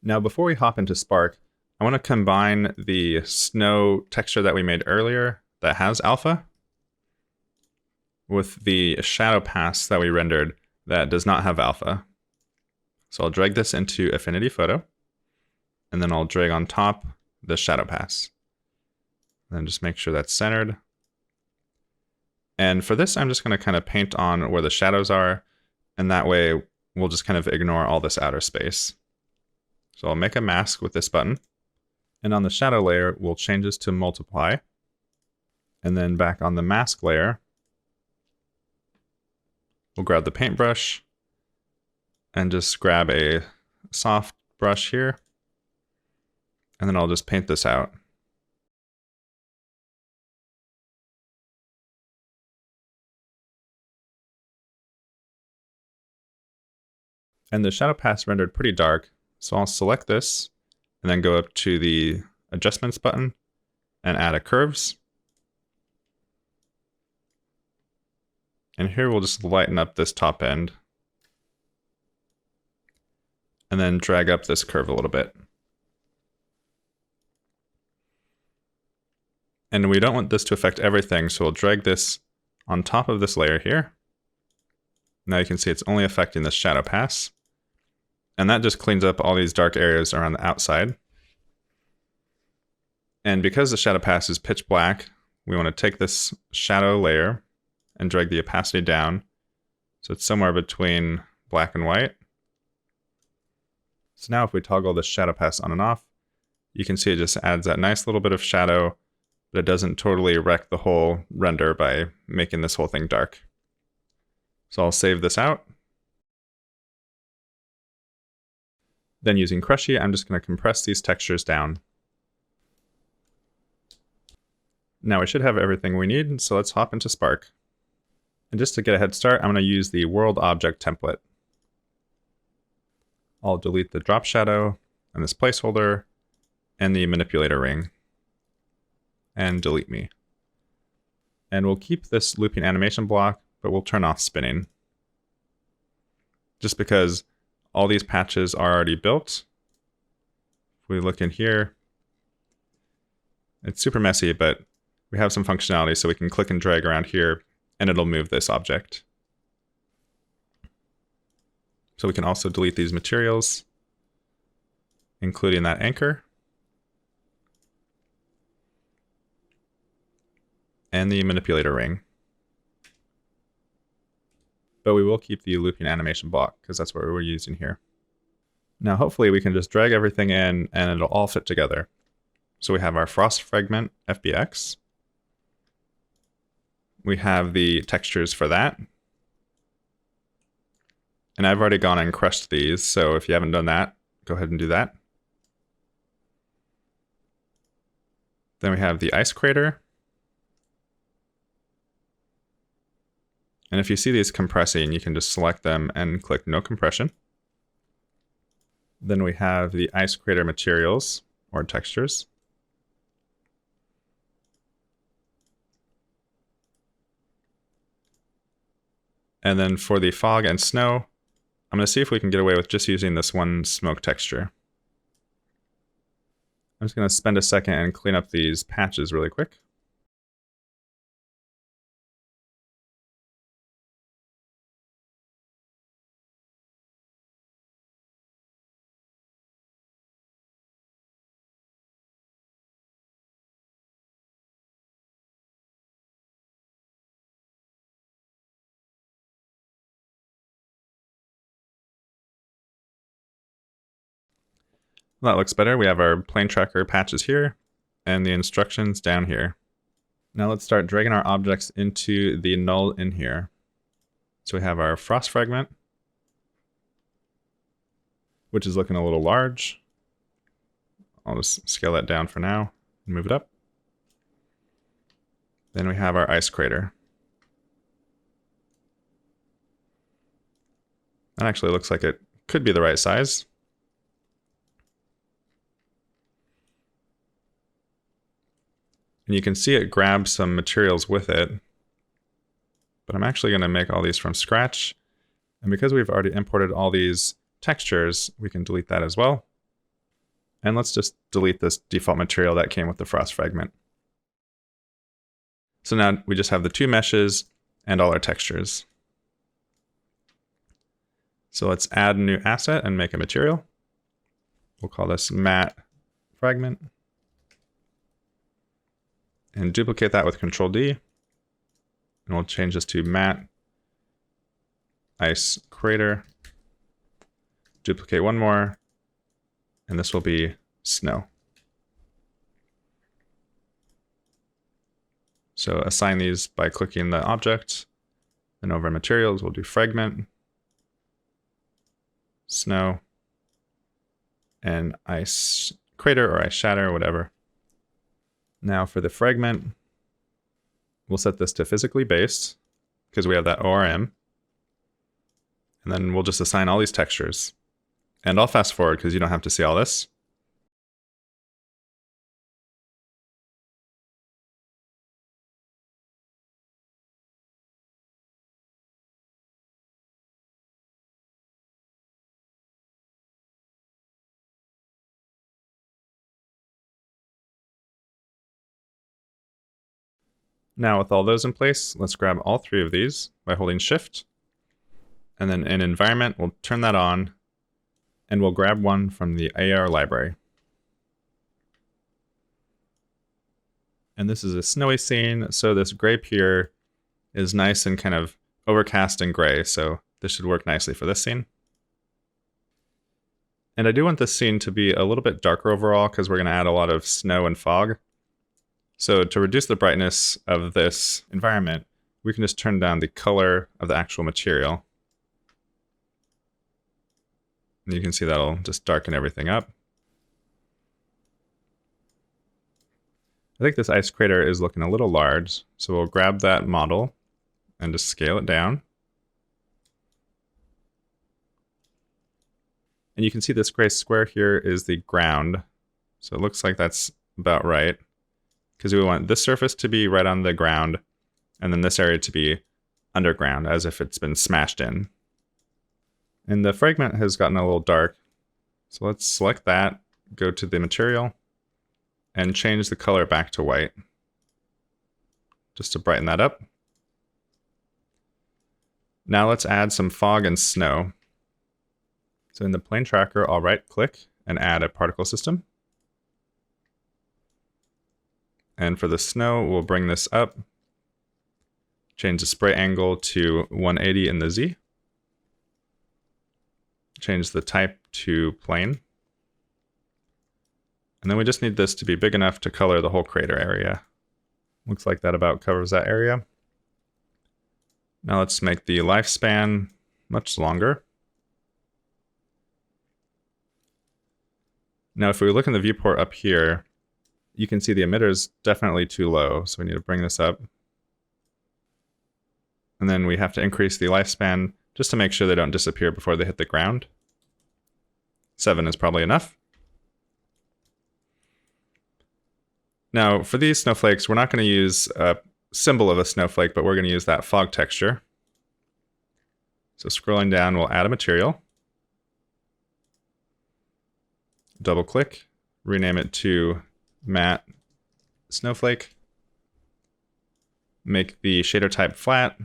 Now, before we hop into Spark, I want to combine the snow texture that we made earlier that has alpha with the shadow pass that we rendered that does not have alpha. So I'll drag this into Affinity Photo, and then I'll drag on top the shadow pass. And then just make sure that's centered. And for this, I'm just going to kind of paint on where the shadows are, and that way we'll just kind of ignore all this outer space. So I'll make a mask with this button, and on the shadow layer, we'll change this to multiply. And then back on the mask layer, we'll grab the paintbrush and just grab a soft brush here. And then I'll just paint this out. And the shadow pass rendered pretty dark, so I'll select this and then go up to the adjustments button and add a curves. And here we'll just lighten up this top end and then drag up this curve a little bit. And we don't want this to affect everything, so we'll drag this on top of this layer here. Now you can see it's only affecting the shadow pass. And that just cleans up all these dark areas around the outside. And because the shadow pass is pitch black, we want to take this shadow layer and drag the opacity down so it's somewhere between black and white. So now if we toggle the shadow pass on and off, you can see it just adds that nice little bit of shadow, but it doesn't totally wreck the whole render by making this whole thing dark. So I'll save this out. Then using Crushy, I'm just going to compress these textures down. Now we should have everything we need, so let's hop into Spark. And just to get a head start, I'm going to use the world object template. I'll delete the drop shadow and this placeholder and the manipulator ring. And delete me. And we'll keep this looping animation block, but we'll turn off spinning. Just because all these patches are already built. If we look in here, it's super messy, but we have some functionality, so we can click and drag around here and it'll move this object. So we can also delete these materials, including that anchor and the manipulator ring. But we will keep the looping animation block because that's what we're using here. Now hopefully we can just drag everything in and it'll all fit together. So we have our frost fragment FBX. We have the textures for that. And I've already gone and crushed these, so if you haven't done that, go ahead and do that. Then we have the ice crater. And if you see these compressing, you can just select them and click no compression. Then we have the ice crater materials or textures. And then for the fog and snow, I'm going to see if we can get away with just using this one smoke texture. I'm just going to spend a second and clean up these patches really quick. That looks better. We have our plane tracker patches here and the instructions down here. Now let's start dragging our objects into the null in here. So we have our frost fragment, which is looking a little large. I'll just scale that down for now and move it up. Then we have our ice crater. That actually looks like it could be the right size. And you can see it grabs some materials with it. But I'm actually going to make all these from scratch. And because we've already imported all these textures, we can delete that as well. And let's just delete this default material that came with the frost fragment. So now we just have the two meshes and all our textures. So let's add a new asset and make a material. We'll call this matte fragment. And duplicate that with Control D. And we'll change this to matte ice crater. Duplicate one more. And this will be snow. So assign these by clicking the object. Then over materials, we'll do fragment, snow, and ice crater or ice shatter, whatever. Now for the fragment, we'll set this to physically based because we have that ORM. And then we'll just assign all these textures. And I'll fast forward because you don't have to see all this. Now with all those in place, let's grab all three of these by holding Shift. And then in Environment, we'll turn that on. And we'll grab one from the AR library. And this is a snowy scene, so this gray pier is nice and kind of overcast and gray, so this should work nicely for this scene. And I do want this scene to be a little bit darker overall because we're going to add a lot of snow and fog. So to reduce the brightness of this environment, we can just turn down the color of the actual material. And you can see that'll just darken everything up. I think this ice crater is looking a little large, so we'll grab that model and just scale it down. And you can see this gray square here is the ground. So it looks like that's about right, because we want this surface to be right on the ground, and then this area to be underground, as if it's been smashed in. And the fragment has gotten a little dark. So let's select that, go to the material, and change the color back to white, just to brighten that up. Now let's add some fog and snow. So in the plane tracker, I'll right-click and add a particle system. And for the snow, we'll bring this up, change the spray angle to 180 in the Z. Change the type to plane. And then we just need this to be big enough to color the whole crater area. Looks like that about covers that area. Now let's make the lifespan much longer. Now if we look in the viewport up here, you can see the emitter is definitely too low, so we need to bring this up. And then we have to increase the lifespan just to make sure they don't disappear before they hit the ground. 7 is probably enough. Now, for these snowflakes, we're not going to use a symbol of a snowflake, but we're going to use that fog texture. So scrolling down, we'll add a material. Double-click, rename it to matte snowflake. Make the shader type flat.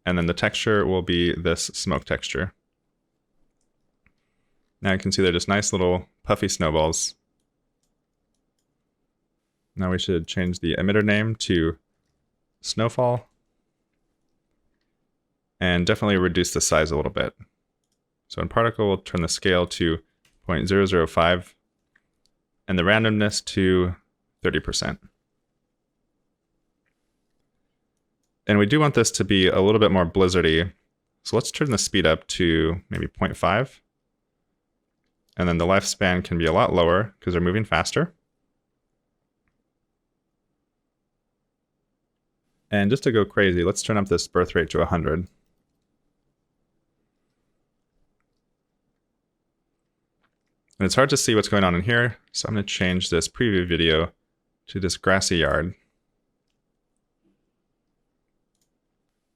And then the texture will be this smoke texture. Now you can see they're just nice little puffy snowballs. Now we should change the emitter name to snowfall. And definitely reduce the size a little bit. So in particle, we'll turn the scale to 0.005 and the randomness to 30%. And we do want this to be a little bit more blizzardy. So let's turn the speed up to maybe 0.5. And then the lifespan can be a lot lower because they're moving faster. And just to go crazy, let's turn up this birth rate to 100. And it's hard to see what's going on in here, so I'm going to change this preview video to this grassy yard.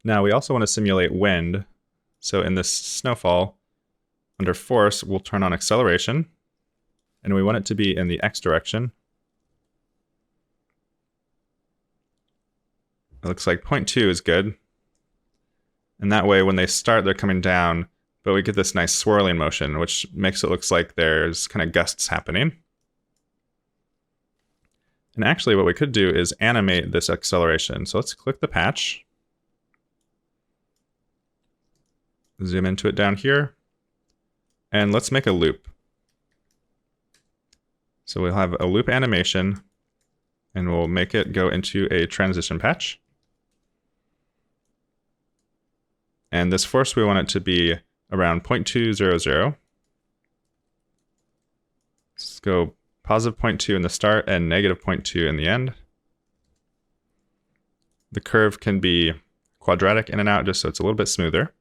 Now we also want to simulate wind. So in this snowfall, under force, we'll turn on acceleration. and we want it to be in the X direction. It looks like 0.2 is good. And that way, when they start, they're coming down, but we get this nice swirling motion, which makes it look like there's kind of gusts happening. And actually, what we could do is animate this acceleration. So let's click the patch. Zoom into it down here. And let's make a loop. So we'll have a loop animation, and we'll make it go into a transition patch. And this force, we want it to be around 0.200. Let's go positive 0.2 in the start and negative 0.2 in the end. The curve can be quadratic in and out just so it's a little bit smoother.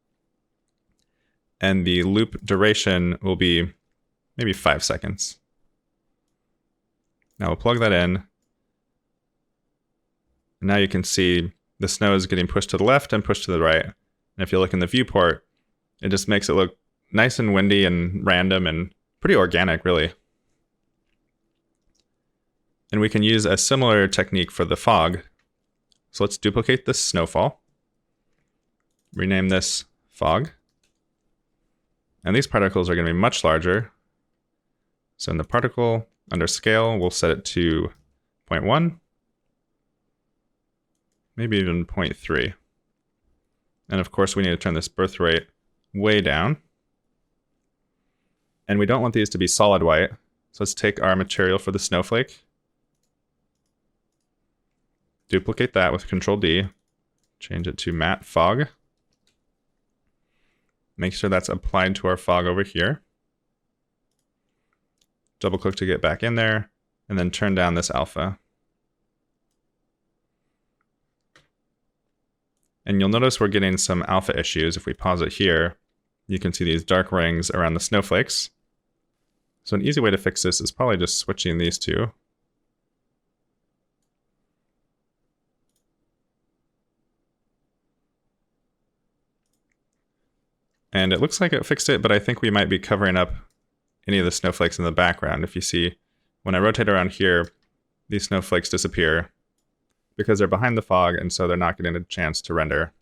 And the loop duration will be maybe 5 seconds. Now we'll plug that in. And now you can see the snow is getting pushed to the left and pushed to the right. And if you look in the viewport, it just makes it look nice and windy and random and pretty organic, really. And we can use a similar technique for the fog. So let's duplicate this snowfall. Rename this fog. And these particles are going to be much larger. So in the particle, under scale, we'll set it to 0.1. Maybe even 0.3. And of course, we need to turn this birth rate way down. And we don't want these to be solid white. So let's take our material for the snowflake. Duplicate that with Control D. Change it to matte fog. Make sure that's applied to our fog over here. Double click to get back in there, and then turn down this alpha. And you'll notice we're getting some alpha issues. If we pause it here, you can see these dark rings around the snowflakes. So an easy way to fix this is probably just switching these two. And it looks like it fixed it, but I think we might be covering up any of the snowflakes in the background. If you see, when I rotate around here, these snowflakes disappear because they're behind the fog, and so they're not getting a chance to render.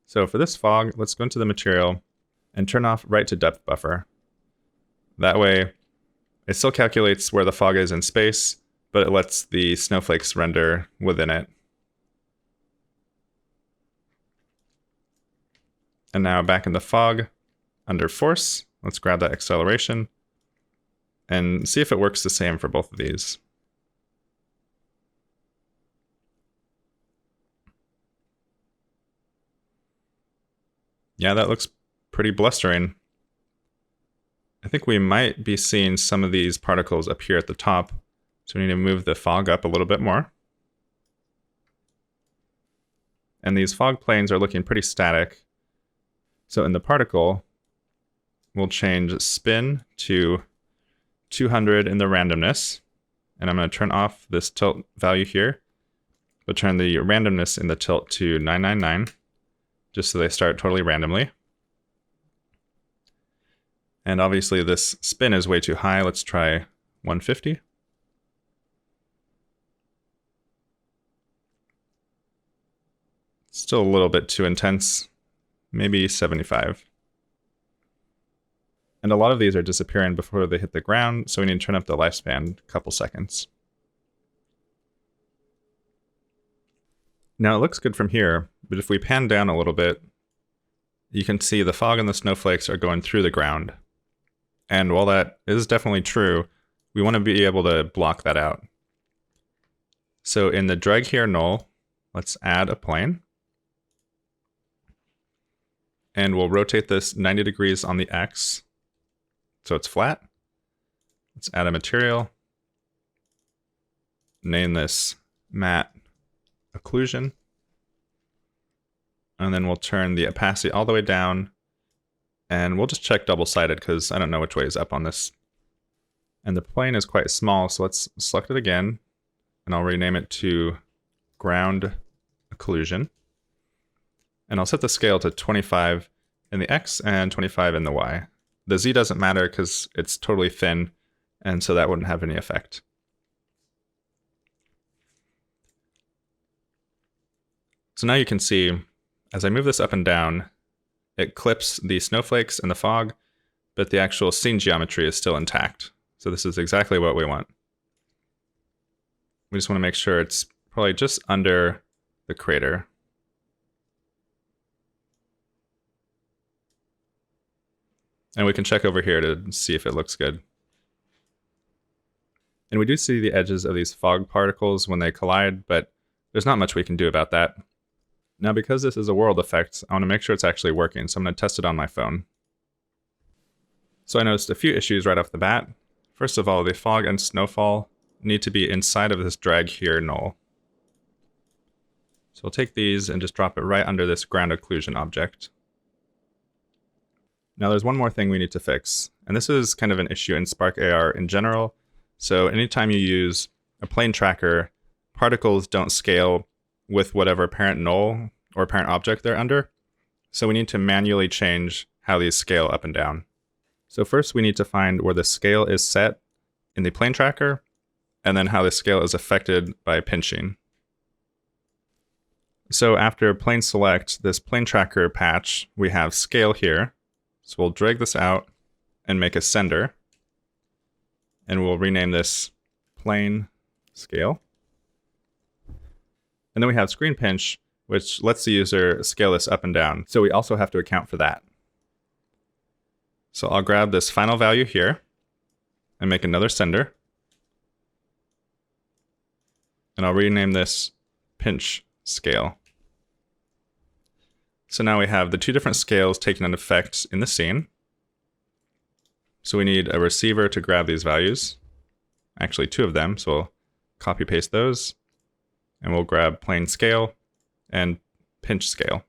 So for this fog, let's go into the material and turn off write to depth buffer. That way, it still calculates where the fog is in space, but it lets the snowflakes render within it. And now back in the fog, under force, let's grab that acceleration and see if it works the same for both of these. Yeah, that looks pretty blustering. I think we might be seeing some of these particles up here at the top, so we need to move the fog up a little bit more. And these fog planes are looking pretty static. So in the particle, we'll change spin to 200 in the randomness. And I'm going to turn off this tilt value here, but turn the randomness in the tilt to 999, just so they start totally randomly. And obviously this spin is way too high. Let's try 150. Still a little bit too intense. Maybe 75. And a lot of these are disappearing before they hit the ground, so we need to turn up the lifespan a couple seconds. Now it looks good from here, but if we pan down a little bit, you can see the fog and the snowflakes are going through the ground. And while that is definitely true, we want to be able to block that out. So in the drag here null, let's add a plane. And we'll rotate this 90 degrees on the X, so it's flat. Let's add a material. Name this matte occlusion. And then we'll turn the opacity all the way down. And we'll just check double-sided because I don't know which way is up on this. And the plane is quite small, so let's select it again. And I'll rename it to ground occlusion. And I'll set the scale to 25 in the X and 25 in the Y. The Z doesn't matter because it's totally thin, and so that wouldn't have any effect. So now you can see, as I move this up and down, it clips the snowflakes and the fog, but the actual scene geometry is still intact. So this is exactly what we want. We just want to make sure it's probably just under the crater. And we can check over here to see if it looks good. And we do see the edges of these fog particles when they collide, but there's not much we can do about that. Now, because this is a world effect, I want to make sure it's actually working, so I'm going to test it on my phone. So I noticed a few issues right off the bat. First of all, the fog and snowfall need to be inside of this drag here null. So we'll take these and just drop it right under this ground occlusion object. Now there's one more thing we need to fix, and this is kind of an issue in Spark AR in general. So anytime you use a plane tracker, particles don't scale with whatever parent null or parent object they're under. So we need to manually change how these scale up and down. So first we need to find where the scale is set in the plane tracker, and then how the scale is affected by pinching. So after plane select, this plane tracker patch, we have scale here. So we'll drag this out and make a sender. And we'll rename this plane scale. And then we have screen pinch, which lets the user scale this up and down. So we also have to account for that. So I'll grab this final value here and make another sender. And I'll rename this pinch scale. So now we have the two different scales taking an effect in the scene. So we need a receiver to grab these values. Actually, two of them, so we'll copy paste those. And we'll grab plane scale and pinch scale.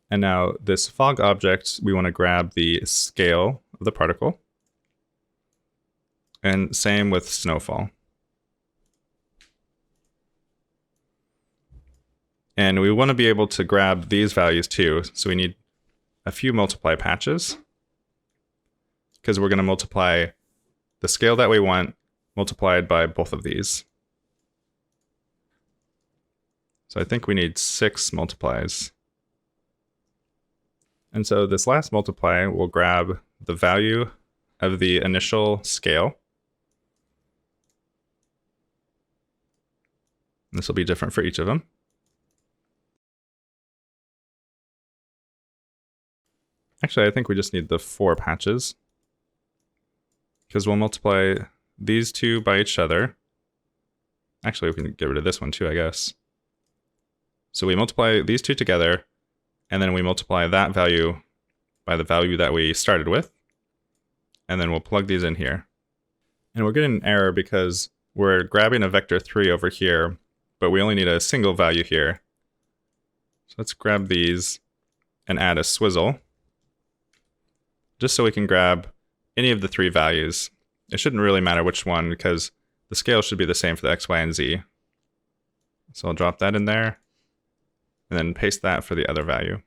And now this fog object, we want to grab the scale of the particle. And same with snowfall. And we want to be able to grab these values too. So we need a few multiply patches, because we're going to multiply the scale that we want multiplied by both of these. So I think we need 6 multiplies. And so this last multiply will grab the value of the initial scale. This will be different for each of them. Actually, I think we just need the 4 patches, because we'll multiply these two by each other. Actually, we can get rid of this one too, I guess. So we multiply these two together, and then we multiply that value by the value that we started with, and then we'll plug these in here. And we're getting an error because we're grabbing a vector 3 over here, but we only need a single value here. So let's grab these and add a swizzle, just so we can grab any of the 3 values. It shouldn't really matter which one, because the scale should be the same for the X, Y, and Z. So I'll drop that in there, and then paste that for the other value.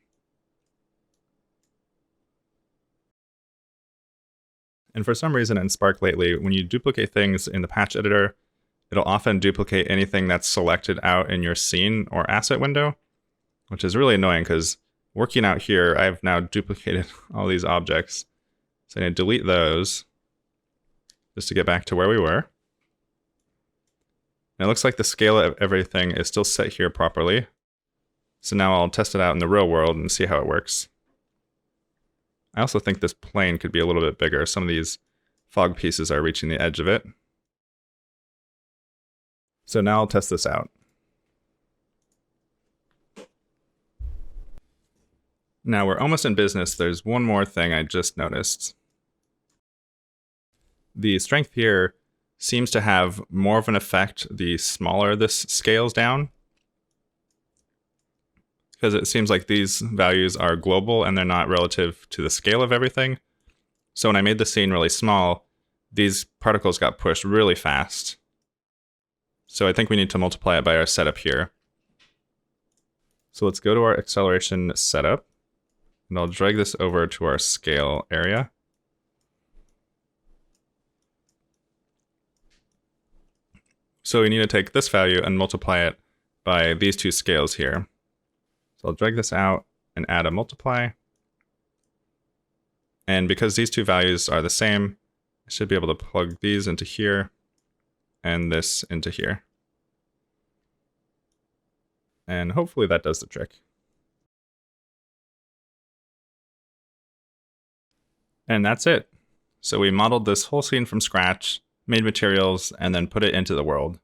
And for some reason in Spark lately, when you duplicate things in the patch editor, it'll often duplicate anything that's selected out in your scene or asset window, which is really annoying because working out here, I've now duplicated all these objects. So I'm going to delete those just to get back to where we were. And it looks like the scale of everything is still set here properly. So now I'll test it out in the real world and see how it works. I also think this plane could be a little bit bigger. Some of these fog pieces are reaching the edge of it. So now I'll test this out. Now we're almost in business. There's one more thing I just noticed. The strength here seems to have more of an effect the smaller this scales down, because it seems like these values are global and they're not relative to the scale of everything. So when I made the scene really small, these particles got pushed really fast. So I think we need to multiply it by our setup here. So let's go to our acceleration setup, and I'll drag this over to our scale area. So we need to take this value and multiply it by these two scales here. So I'll drag this out and add a multiply. And because these two values are the same, I should be able to plug these into here and this into here. And hopefully that does the trick. And that's it. So we modeled this whole scene from scratch, made materials, and then put it into the world.